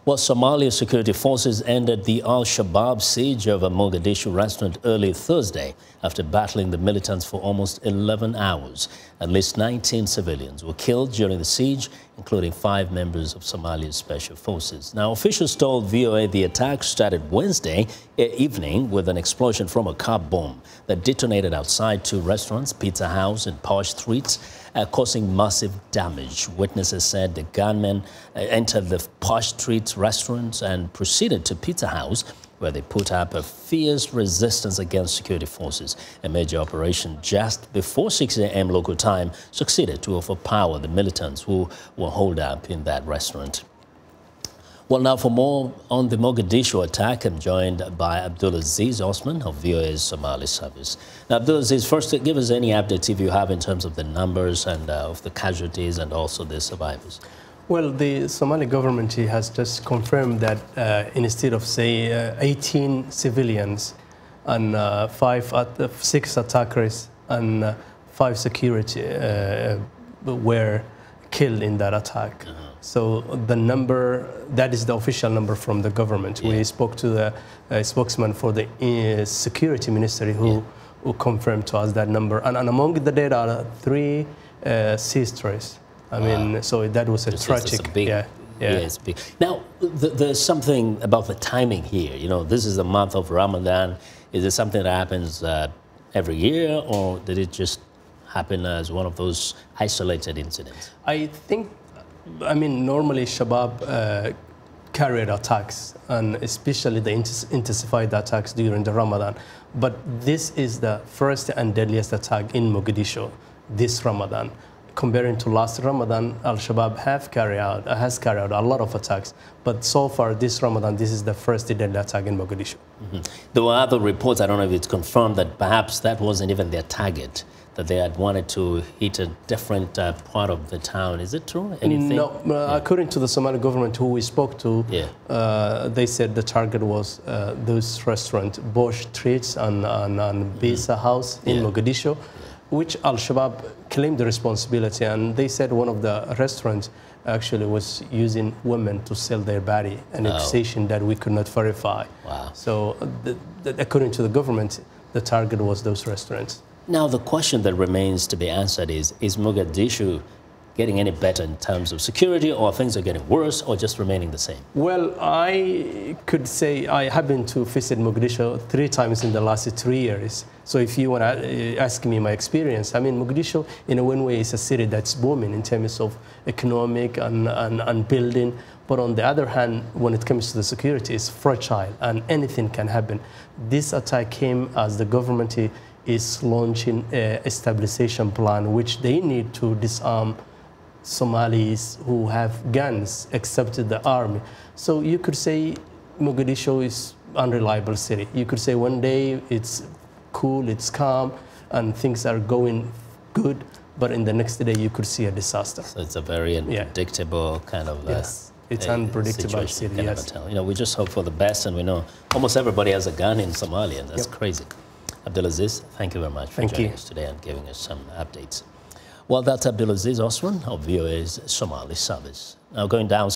Well, Somali security forces ended the al-Shabab siege of a Mogadishu restaurant early Thursday after battling the militants for almost 11 hours. At least 19 civilians were killed during the siege, including 5 members of Somalia's special forces. Now, officials told VOA the attack started Wednesday evening with an explosion from a car bomb that detonated outside 2 restaurants, Pizza House and Posh Streets, causing massive damage. Witnesses said the gunmen entered the Posh Streets restaurants and proceeded to Pizza House, where they put up a fierce resistance against security forces. A major operation just before 6 a.m. local time succeeded to overpower the militants who were holed up in that restaurant. Well, now for more on the Mogadishu attack, I'm joined by Abdulaziz Osman of VOA's Somali service. Now, Abdulaziz, first, give us any updates if you have in terms of the numbers and of the casualties and also the survivors. Well, the Somali government has just confirmed that instead of, say, 18 civilians and 6 attackers and 5 security were killed in that attack. So the number, that is the official number from the government. Yeah. We spoke to the spokesman for the security ministry who confirmed to us that number. And among the dead are 3 sisters. I mean, so that was a tragic. It's big. Now, there's something about the timing here. You know, this is the month of Ramadan. Is it something that happens every year, or did it just happen as one of those isolated incidents? I think, I mean, normally Shabab carried attacks, and especially the intensified attacks during the Ramadan. But this is the first and deadliest attack in Mogadishu this Ramadan. Comparing to last Ramadan, al-Shabab has carried out a lot of attacks. But so far this Ramadan, this is the first deadly attack in Mogadishu. There were other reports, I don't know if it's confirmed, that perhaps that wasn't even their target, that they had wanted to hit a different part of the town. Is it true? Anything? No, according to the Somali government who we spoke to, they said the target was those restaurants, Posh Streets and Pizza House in Mogadishu, which al-Shabab claimed the responsibility. And they said one of the restaurants actually was using women to sell their body, an accusation that we could not verify. Wow. So according to the government, the target was those restaurants. Now, the question that remains to be answered is Mogadishu getting any better in terms of security, or things are getting worse, or just remaining the same? Well, I could say I happened to visit Mogadishu 3 times in the last 3 years. So if you want to ask me my experience, I mean, Mogadishu, in one way, is a city that's booming in terms of economic and building. But on the other hand, when it comes to the security, it's fragile and anything can happen. This attack came as the government is launching a stabilization plan, which they need to disarm Somalis who have guns, except the army. So you could say Mogadishu is an unreliable city. You could say one day it's cool, it's calm, and things are going good, but in the next day you could see a disaster. So it's a very unpredictable kind of it's unpredictable city, You know, we just hope for the best, and we know almost everybody has a gun in Somalia, and that's crazy. Abdulaziz, thank you very much for joining us today and giving us some updates. Well, that's Abdulaziz Osman of VOA's Somali service. Now going down